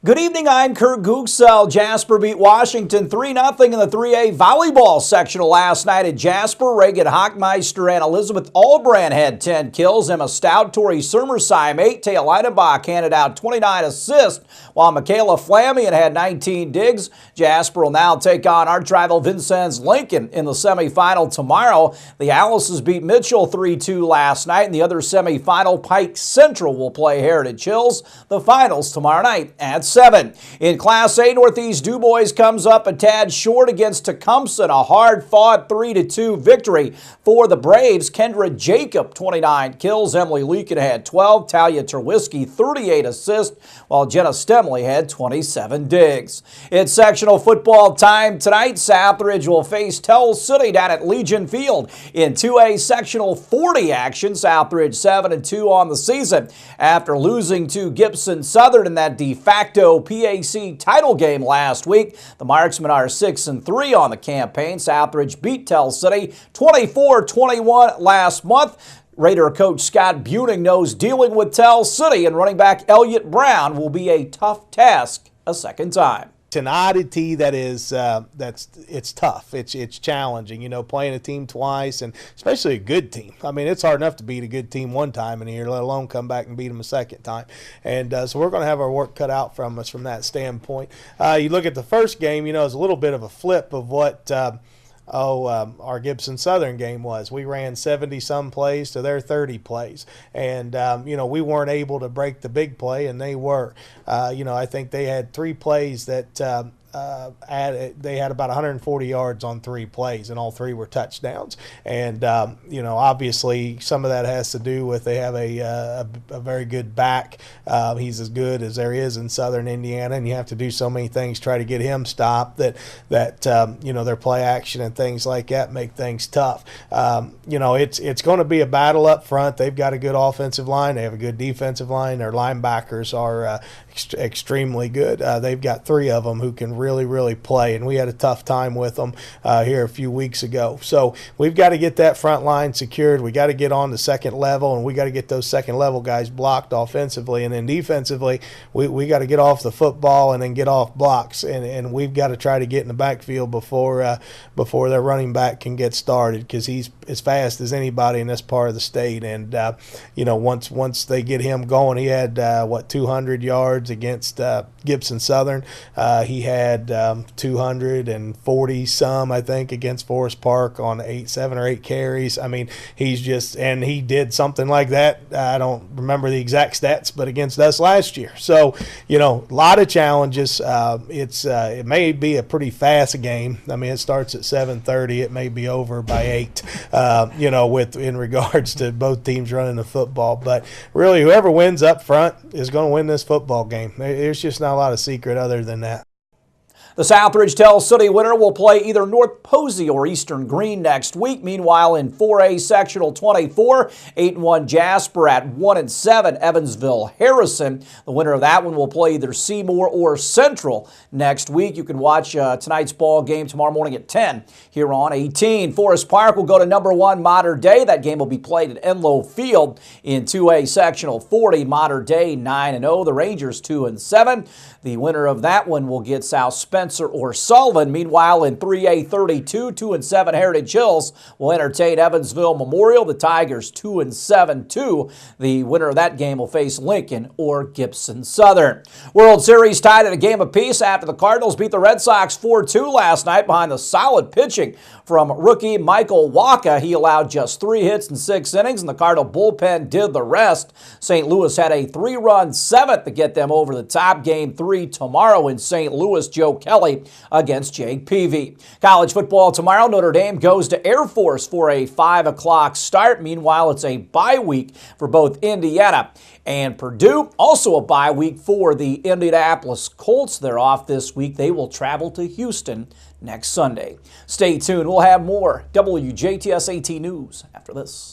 Good evening, I'm Kurt Gutgsell. Jasper beat Washington 3-0 in the 3A volleyball sectional last night at Jasper. Reagan Hockmeister and Elizabeth Albrand had 10 kills. Emma Stout, Tori Surmersheim 8. Taya Leidenbach handed out 29 assists, while Michaela Flamion had 19 digs. Jasper will now take on arch rival Vincennes Lincoln in the semifinal tomorrow. The Alices beat Mitchell 3-2 last night. In the other semifinal, Pike Central will play Heritage Hills. The finals tomorrow night at 7. In Class A, Northeast DuBois comes up a tad short against Tecumseh. A hard-fought 3-2 victory for the Braves. Kendra Jacob, 29 kills. Emily Leakin had 12. Talia Terwisky, 38 assists, while Jenna Stemley had 27 digs. It's sectional football time tonight. Southridge will face Tell City down at Legion Field in 2A sectional 40 action. Southridge 7-2 on the season after losing to Gibson Southern in that de facto PAC title game last week. The Marksmen are 6-3 on the campaign. Southridge beat Tell City 24-21 last month. Raider coach Scott Buening knows dealing with Tell City and running back Elliott Brown will be a tough task a second time. It's an oddity that is it's tough. It's challenging, you know, playing a team twice, and especially a good team. I mean, it's hard enough to beat a good team one time in a year, let alone come back and beat them a second time. And so we're going to have our work cut out from us from that standpoint. You look at the first game, you know, it's a little bit of a flip of what our Gibson Southern game was. We ran 70-some plays to their 30 plays. And, you know, we weren't able to break the big play, and they were. You know, I think they had 3 plays that they had about 140 yards on 3 plays, and all 3 were touchdowns. And, you know, obviously some of that has to do with they have a very good back. He's as good as there is in Southern Indiana, and you have to do so many things, try to get him stopped that you know, their play action and things like that make things tough. You know, it's going to be a battle up front. They've got a good offensive line. They have a good defensive line. Their linebackers are extremely good. They've got 3 of them who can really play, and we had a tough time with them here a few weeks ago. So we've got to get that front line secured. We got to get on the second level, and we got to get those second level guys blocked offensively, and then defensively we got to get off the football and then get off blocks, and we've got to try to get in the backfield before their running back can get started, because he's as fast as anybody in this part of the state. And you know, once they get him going, he had 200 yards against Gibson Southern. He had 240 some, I think, against Forest Park on 7 or 8 carries. I mean, he's just, and he did something like that. I don't remember the exact stats, but against us last year. So, you know, a lot of challenges. It may be a pretty fast game. I mean, it starts at 7:30. It may be over by 8. You know, in regards to both teams running the football. But really, whoever wins up front is going to win this football game. There's just not a lot of secret other than that. The Southridge Tell City winner will play either North Posey or Eastern Green next week. Meanwhile, in 4A Sectional 24, 8-1 Jasper at 1-7 Evansville Harrison. The winner of that one will play either Seymour or Central next week. You can watch tonight's ball game tomorrow morning at 10 here on 18. Forest Park will go to number 1 Mater Dei. That game will be played at Enlow Field. In 2A Sectional 40, Mater Dei 9-0. The Rangers 2-7. The winner of that one will get South Spencer or Sullivan. Meanwhile, in 3A 32, 2-7 Heritage Hills will entertain Evansville Memorial. The Tigers 2-7 too. The winner of that game will face Lincoln or Gibson Southern. World Series tied at a game apiece after the Cardinals beat the Red Sox 4-2 last night behind the solid pitching from rookie Michael Wacha. He allowed just 3 hits in 6 innings, and the Cardinal bullpen did the rest. St. Louis had a 3-run 7th to get them over the top. Game 3 tomorrow in St. Louis. Joe Kelly against Jake Peavy. College football tomorrow. Notre Dame goes to Air Force for a 5 o'clock start. Meanwhile, it's a bye week for both Indiana and Purdue. Also a bye week for the Indianapolis Colts. They're off this week. They will travel to Houston next Sunday. Stay tuned. We'll have more WJTS 18 News after this.